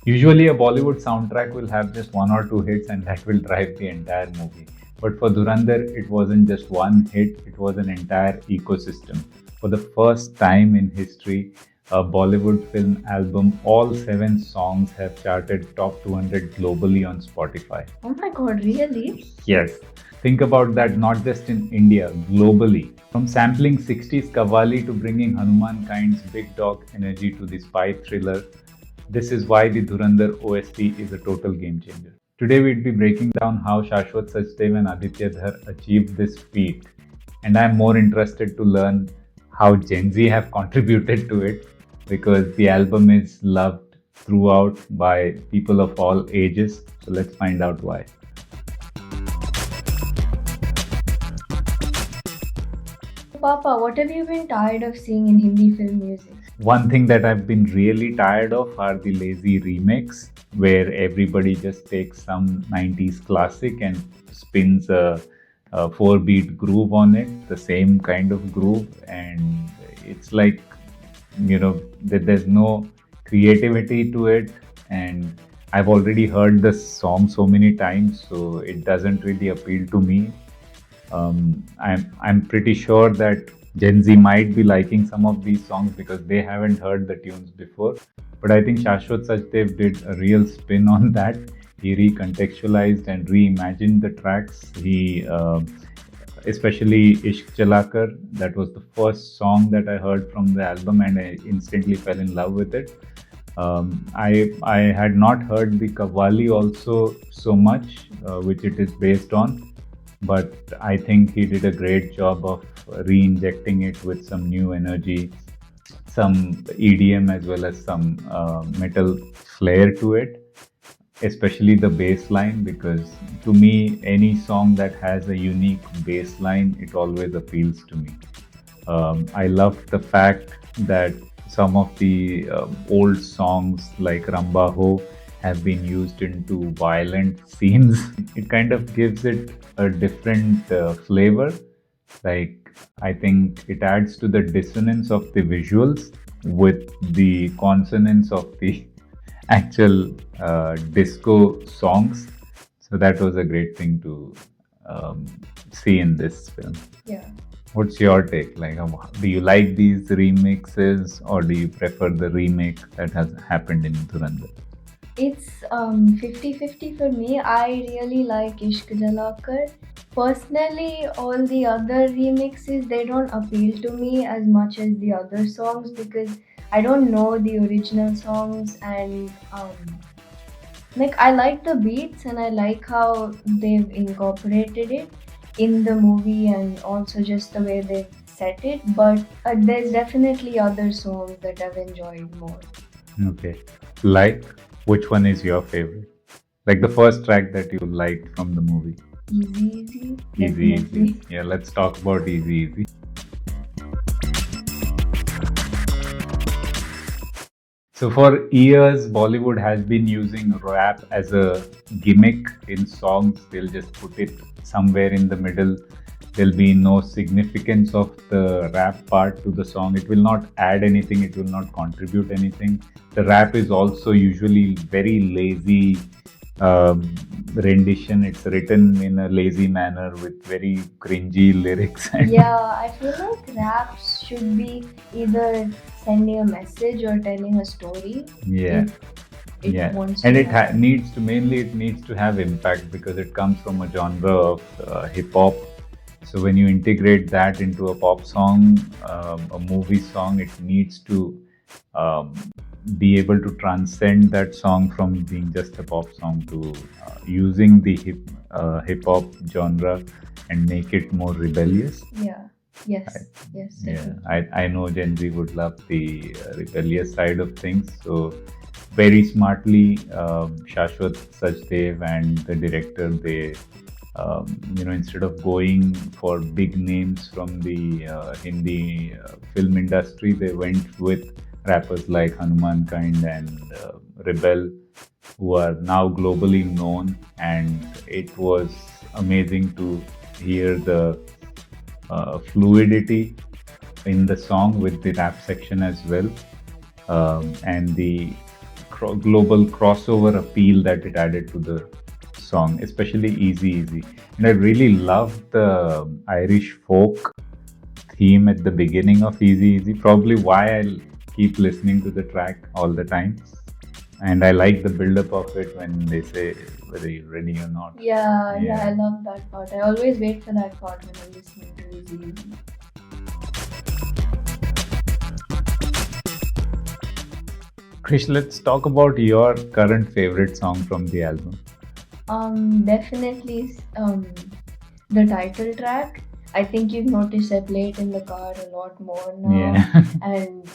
Usually, a Bollywood soundtrack will have just one or two hits, and that will drive the entire movie. But for Dhurandhar, it wasn't just one hit, it was an entire ecosystem. For the first time in history, a Bollywood film album, all seven songs have charted top 200 globally on Spotify. Oh my god, really? Yes. Think about that not just in India, globally. From sampling 60s Qawwali to bringing Hanumankind's big dog energy to the spy thriller, this is why the Dhurandhar OST is a total game changer. Today we'd be breaking down how Shashwat Sachdev and Aditya Dhar achieved this feat. And I'm more interested to learn how Gen Z have contributed to it because the album is loved throughout by people of all ages. So let's find out why. Papa, what have you been tired of seeing in Hindi film music? One thing that I've been really tired of are the lazy remakes where everybody just takes some 90s classic and spins a 4-beat groove on it, the same kind of groove, and it's like, that there's no creativity to it. And I've already heard the song so many times, so it doesn't really appeal to me. I'm pretty sure that Gen Z might be liking some of these songs because they haven't heard the tunes before. But I think Shashwat Sachdev did a real spin on that. He recontextualized and reimagined the tracks. He, especially Ishq Jalakar, that was the first song that I heard from the album, and I instantly fell in love with it. I had not heard the Qawwali also so much, which it is based on, but I think he did a great job of re-injecting it with some new energy, some EDM as well as some metal flair to it, especially the bass line, because to me, any song that has a unique bass line, it always appeals to me. I loved the fact that some of the old songs like Ramba have been used into violent scenes. It kind of gives it a different flavor. Like, I think it adds to the dissonance of the visuals with the consonance of the actual disco songs. So that was a great thing to see in this film. Yeah. What's your take? Like, do you like these remixes or do you prefer the remake that has happened in Dhurandhar? It's 50-50 for me. I really like Ishq Jalakar. Personally, all the other remixes, they don't appeal to me as much as the other songs because I don't know the original songs, and like I like the beats and I like how they've incorporated it in the movie and also just the way they set it, but there's definitely other songs that I've enjoyed more. Okay. Like, which one is your favorite? Like the first track that you liked from the movie? Easy Easy. Easy Definitely. Easy. Yeah, let's talk about Easy Easy. So for years, Bollywood has been using rap as a gimmick in songs. They'll just put it somewhere in the middle. There'll be no significance of the rap part to the song. It will not add anything. It will not contribute anything. The rap is also usually very lazy rendition. It's written in a lazy manner with very cringy lyrics. Yeah, I feel like raps should be either sending a message or telling a story. Yeah. If it Yeah, wants and to it have- needs to mainly it needs to have impact because it comes from a genre of hip hop. So when you integrate that into a pop song, a movie song, it needs to um, be able to transcend that song from being just a pop song to using the hip hop genre and make it more rebellious. Yeah. Yes. Yes. Yeah, Definitely. I know Gen Z would love the rebellious side of things. So very smartly, Shashwat Sachdev and the director, they instead of going for big names from the Hindi film industry, they went with rappers like Hanumankind and Reble, who are now globally known. And it was amazing to hear the fluidity in the song with the rap section as well, and the global crossover appeal that it added to the song, especially Easy Easy. And I really loved the Irish folk theme at the beginning of Easy Easy, probably why I'll keep listening to the track all the time. And I like the build up of it when they say whether you're ready or not. Yeah, I love that part. I always wait for that part when I'm listening to Easy Easy. Krish, let's talk about your current favorite song from the album. Definitely the title track. I think you've noticed I play it in the car a lot more now. Yeah. And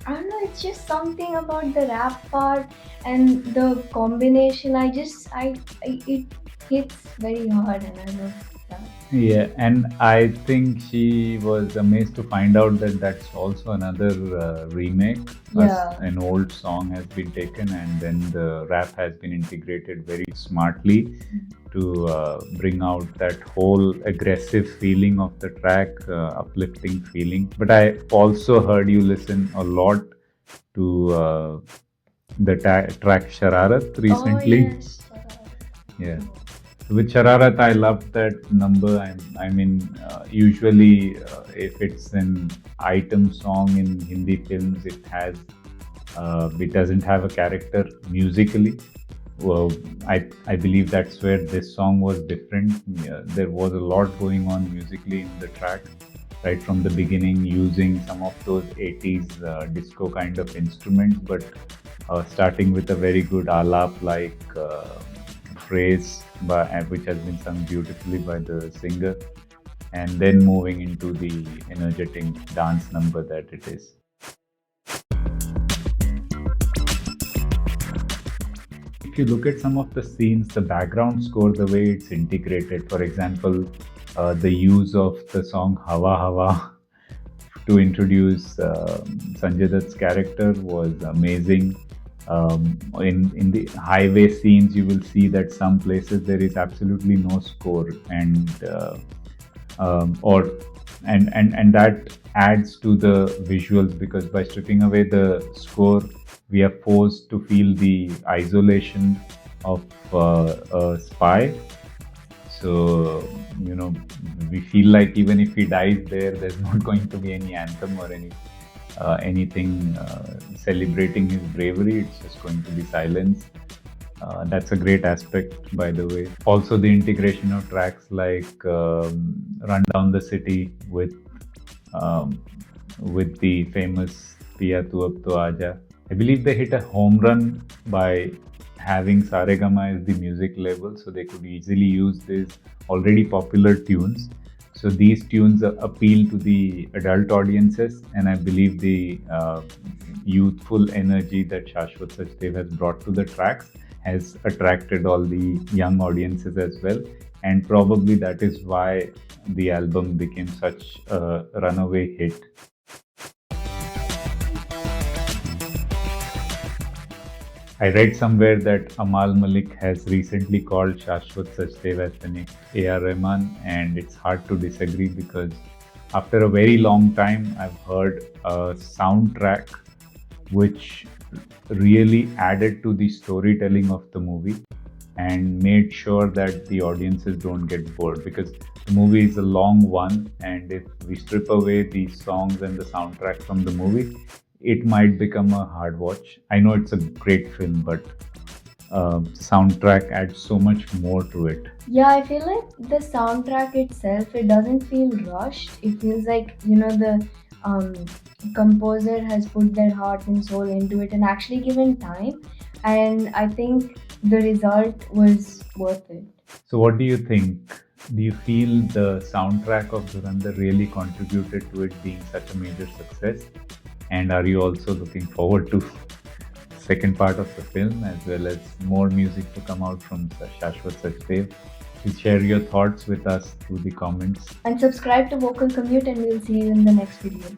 I don't know, it's just something about the rap part and the combination. It hits very hard, and I love that. Yeah, and I think she was amazed to find out that that's also another remake. Yeah. An old song has been taken, and then the rap has been integrated very smartly to bring out that whole aggressive feeling of the track, uplifting feeling. But I also heard you listen a lot to the track Shararat recently. Oh, yes. Yeah. With Shararat, I love that number. I mean, usually if it's an item song in Hindi films, it doesn't have a character musically. Well, I believe that's where this song was different. There was a lot going on musically in the track, right from the beginning, using some of those 80s disco kind of instruments, but starting with a very good alap like phrase which has been sung beautifully by the singer, and then moving into the energetic dance number that it is. If you look at some of the scenes, the background score, the way it's integrated, for example, the use of the song Hawa Hawa to introduce Sanjay Dutt's character was amazing. In the highway scenes, you will see that some places there is absolutely no score, and that adds to the visuals, because by stripping away the score, we are forced to feel the isolation of a spy. So, we feel like even if he dies there's not going to be any anthem or anything celebrating his bravery. It's just going to be silence. That's a great aspect, by the way. Also, the integration of tracks like Run Down the City with the famous Piya Tu Ab To Aaja. I believe they hit a home run by having Saregama as the music label, so they could easily use these already popular tunes. So these tunes appeal to the adult audiences, and I believe the youthful energy that Shashwat Sachdev has brought to the tracks has attracted all the young audiences as well. And probably that is why the album became such a runaway hit. I read somewhere that Amal Malik has recently called Shashwat Sachdev as the next A.R. Rahman, and it's hard to disagree, because after a very long time, I've heard a soundtrack which really added to the storytelling of the movie and made sure that the audiences don't get bored, because the movie is a long one, and if we strip away the songs and the soundtrack from the movie, it might become a hard watch. I know it's a great film, but soundtrack adds so much more to it. Yeah, I feel like the soundtrack itself, it doesn't feel rushed. It feels like, the composer has put their heart and soul into it and actually given time. And I think the result was worth it. So what do you think? Do you feel the soundtrack of Dhurandhar really contributed to it being such a major success? And are you also looking forward to second part of the film, as well as more music to come out from Shashwat Sachdev? Please share your thoughts with us through the comments. And subscribe to Vocal Commute, and we'll see you in the next video.